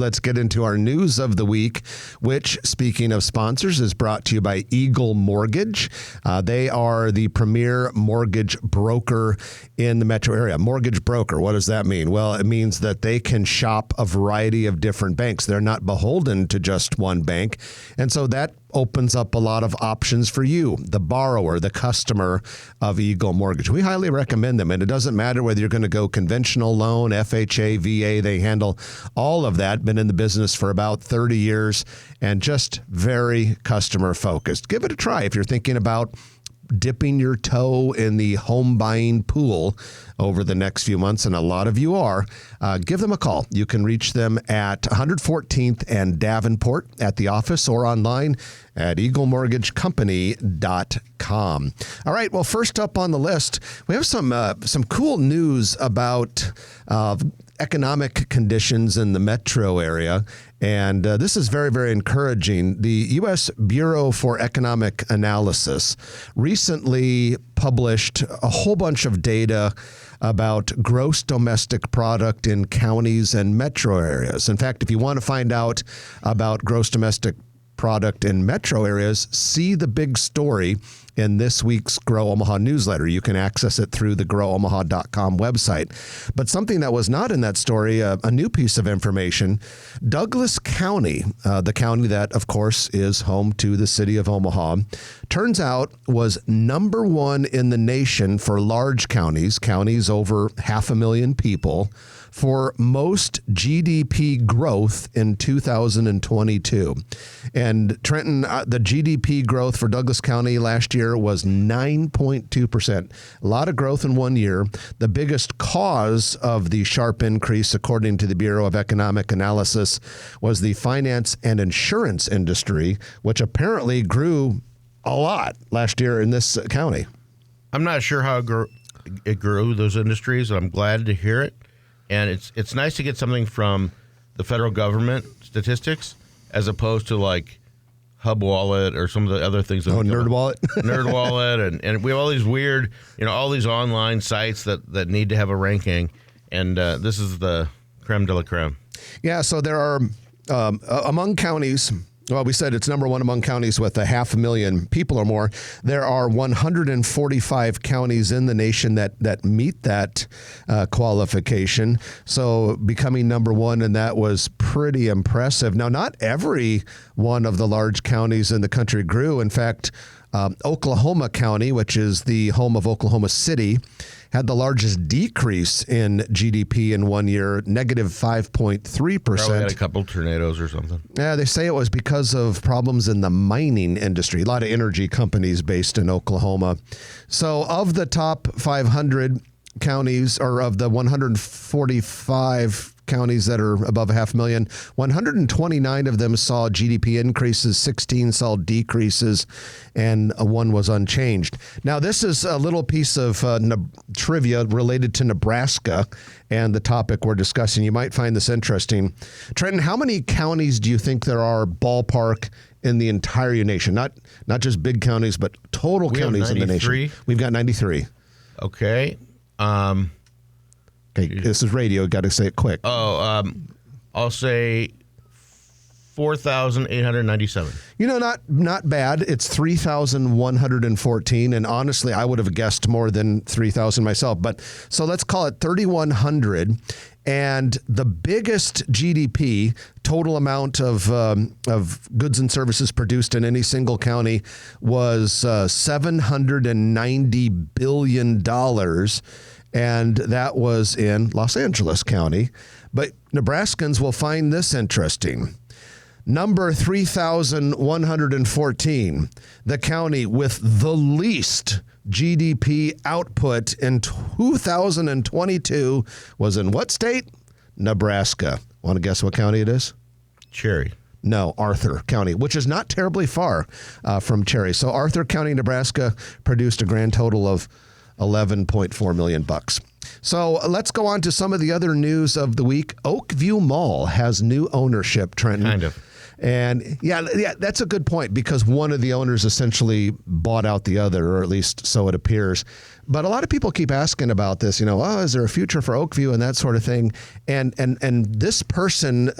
let's get into our news of the week, which, speaking of sponsors, is brought to you by Eagle Mortgage. They are the premier mortgage broker in the metro area. Mortgage broker, what does that mean? Well, it means that they can shop a variety of different banks. They're not beholden to just one bank. And so that opens up a lot of options for you, the borrower, the customer of Eagle Mortgage. We highly recommend them, and it doesn't matter whether you're going to go conventional loan, FHA, VA, they handle all of that. Been in the business for about 30 years and just very customer focused. Give it a try if you're thinking about dipping your toe in the home buying pool over the next few months, and a lot of you are. Give them a call. You can reach them at 114th and Davenport at the office or online at eaglemortgagecompany.com. All right, well, first up on the list, we have some cool news about economic conditions in the metro area. And this is very, very encouraging. The U.S. Bureau for Economic Analysis recently published a whole bunch of data about gross domestic product in counties and metro areas. In fact, if you want to find out about gross domestic product in metro areas, see the big story in this week's Grow Omaha newsletter. You can access it through the growomaha.com website. But something that was not in that story, a new piece of information, Douglas County, the county that, of course, is home to the city of Omaha, turns out was number one in the nation for large counties over 500,000 people, for most GDP growth in 2022. And Trenton, the GDP growth for Douglas County last year was 9.2%. A lot of growth in 1 year. The biggest cause of the sharp increase, according to the Bureau of Economic Analysis, was the finance and insurance industry, which apparently grew a lot last year in this county. I'm not sure how it grew, those industries. I'm glad to hear it. And it's nice to get something from the federal government statistics as opposed to like Hub Wallet or some of the other things. NerdWallet. NerdWallet. And we have all these weird, all these online sites that need to have a ranking. And this is the creme de la creme. Yeah, so there are, among counties, well, we said it's number one among counties with 500,000 people or more. There are 145 counties in the nation that meet that qualification. So becoming number one, and that was pretty impressive. Now, not every one of the large counties in the country grew. In fact, Oklahoma County, which is the home of Oklahoma City, had the largest decrease in GDP in 1 year, negative 5.3%. Probably had a couple tornadoes or something. Yeah, they say it was because of problems in the mining industry. A lot of energy companies based in Oklahoma. So of the top 500 counties, or of the 145 counties that are above 500,000, 129 of them saw GDP increases, 16 saw decreases, and one was unchanged. Now, this is a little piece of trivia related to Nebraska and the topic we're discussing. You might find this interesting. Trenton, how many counties do you think there are ballpark in the entire nation? Not just big counties, but total counties in the nation. We've got 93. Okay. Okay, this is radio. Got to say it quick. I'll say 4,897. Not bad. It's 3,114, and honestly, I would have guessed more than 3,000 myself. But so let's call it 3,100. And the biggest GDP, total amount of goods and services produced in any single county, was $790 billion. And that was in Los Angeles County. But Nebraskans will find this interesting. Number 3,114, the county with the least GDP output in 2022 was in what state? Nebraska. Want to guess what county it is? Cherry. No, Arthur County, which is not terribly far from Cherry. So Arthur County, Nebraska produced a grand total of $11.4 million. So let's go on to some of the other news of the week. Oakview Mall has new ownership, Trenton. Kind of. And yeah, that's a good point because one of the owners essentially bought out the other, or at least so it appears. But a lot of people keep asking about this, is there a future for Oakview and that sort of thing? And this person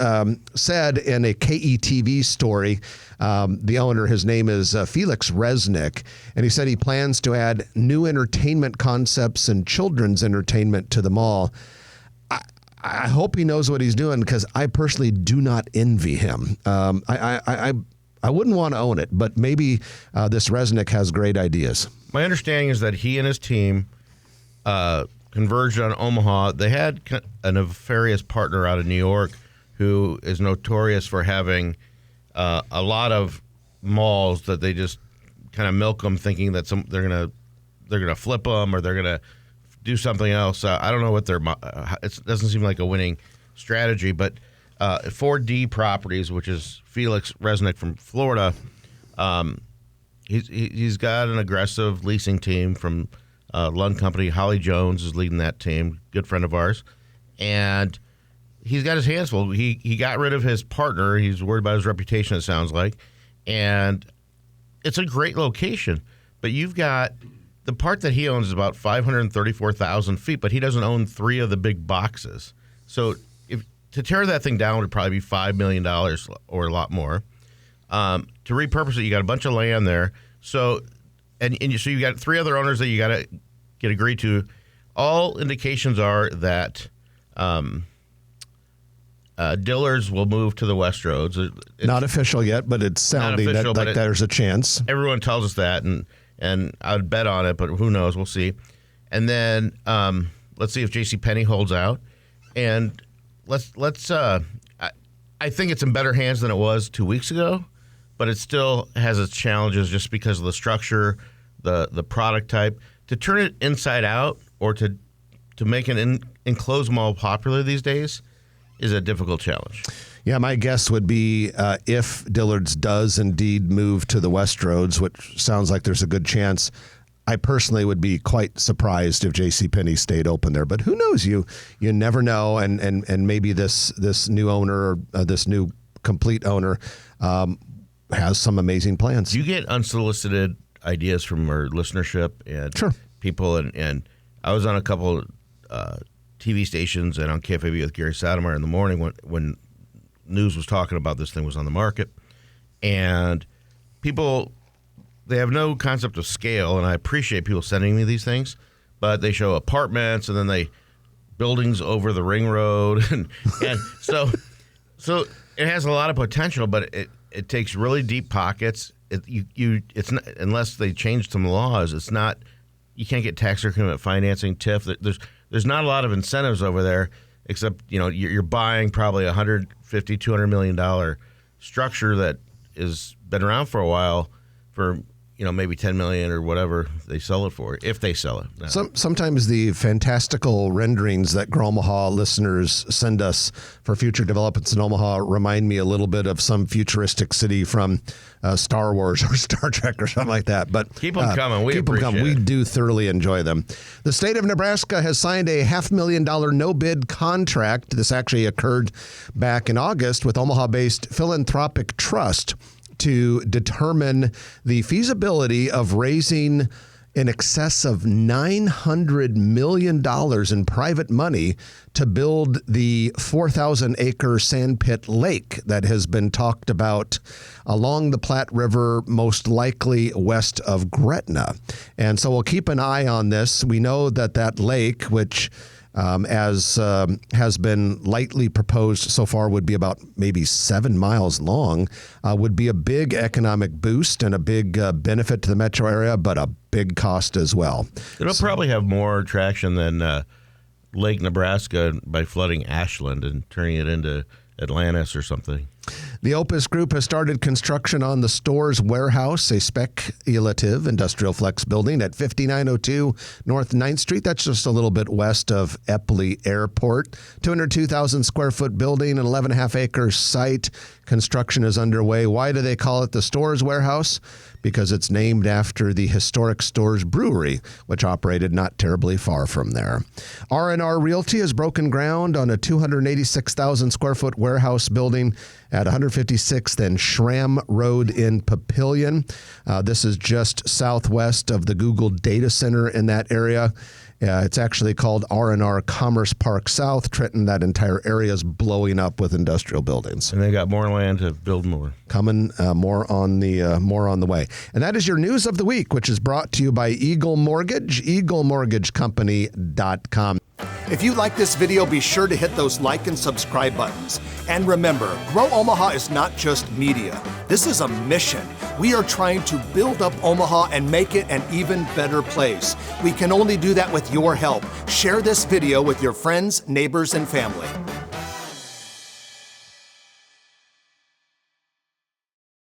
said in a KETV story, the owner, his name is Felix Resnick, and he said he plans to add new entertainment concepts and children's entertainment to the mall. I hope he knows what he's doing because I personally do not envy him. I wouldn't want to own it, but maybe this Resnick has great ideas. My understanding is that he and his team converged on Omaha. They had a nefarious partner out of New York who is notorious for having a lot of malls that they just kind of milk them, thinking that they're gonna flip them or they're gonna do something else. I don't know what it doesn't seem like a winning strategy, but 4D Properties, which is Felix Resnick from Florida, he's got an aggressive leasing team from Lund Company. Holly Jones is leading that team, good friend of ours, and he's got his hands full. He got rid of his partner. He's worried about his reputation, it sounds like, and it's a great location, but you've got the part that he owns is about 534,000 feet, but he doesn't own 3 of the big boxes. So to tear that thing down would probably be $5 million or a lot more. To repurpose it, you got a bunch of land there. So so you got 3 other owners that you got to get agreed to. All indications are that Dillard's will move to the Westroads. It's not official yet, but it's sounding like there's a chance. Everyone tells us that, and I would bet on it, but who knows? We'll see. And then let's see if JCPenney holds out. And I think it's in better hands than it was 2 weeks ago, but it still has its challenges just because of the structure, the product type. To turn it inside out or to make an enclosed mall popular these days is a difficult challenge. Yeah, my guess would be if Dillard's does indeed move to the Westroads, which sounds like there's a good chance, I personally would be quite surprised if JCPenney stayed open there. But who knows? You never know, and maybe this new owner, this new complete owner, has some amazing plans. You get unsolicited ideas from our listenership and people, and I was on a couple TV stations and on KFAB with Gary Sotomayor in the morning when news was talking about this thing was on the market, and people, they have no concept of scale, and I appreciate people sending me these things, but they show apartments and then they buildings over the ring road, and so it has a lot of potential, but it takes really deep pockets. It's not, unless they change some laws, it's not, you can't get tax increment financing, TIF. There's not a lot of incentives over there, except you're buying probably $150-200 million structure that has been around for a while for maybe $10 million or whatever they sell it for, if they sell it. No. Sometimes the fantastical renderings that Omaha listeners send us for future developments in Omaha remind me a little bit of some futuristic city from Star Wars or Star Trek or something like that. But keep them coming. We appreciate it. We do thoroughly enjoy them. The state of Nebraska has signed a $500,000 no-bid contract. This actually occurred back in August with Omaha-based Philanthropic Trust to determine the feasibility of raising in excess of $900 million in private money to build the 4,000-acre sandpit lake that has been talked about along the Platte River, most likely west of Gretna. And so we'll keep an eye on this. We know that lake, which as has been lightly proposed so far, would be about maybe 7 miles long, would be a big economic boost and a big benefit to the metro area, but a big cost as well. It'll probably have more traction than Lake Nebraska by flooding Ashland and turning it into Atlantis or something. The Opus Group has started construction on the Stores Warehouse, a speculative industrial flex building at 5902 North 9th Street. That's just a little bit west of Eppley Airport. 202,000 square foot building, an 11.5 acre site. Construction is underway. Why do they call it the Stores Warehouse? Because it's named after the historic Stores Brewery, which operated not terribly far from there. R&R Realty has broken ground on a 286,000 square foot warehouse building at 156th and Schramm Road in Papillion. This is just southwest of the Google data center in that area. It's actually called R&R Commerce Park South. Trenton, that entire area is blowing up with industrial buildings. And they got more land to build more. Coming more on the way. And that is your news of the week, which is brought to you by Eagle Mortgage, eaglemortgagecompany.com. If you like this video, be sure to hit those like and subscribe buttons. And remember, Grow Omaha is not just media. This is a mission. We are trying to build up Omaha and make it an even better place. We can only do that with your help. Share this video with your friends, neighbors, and family.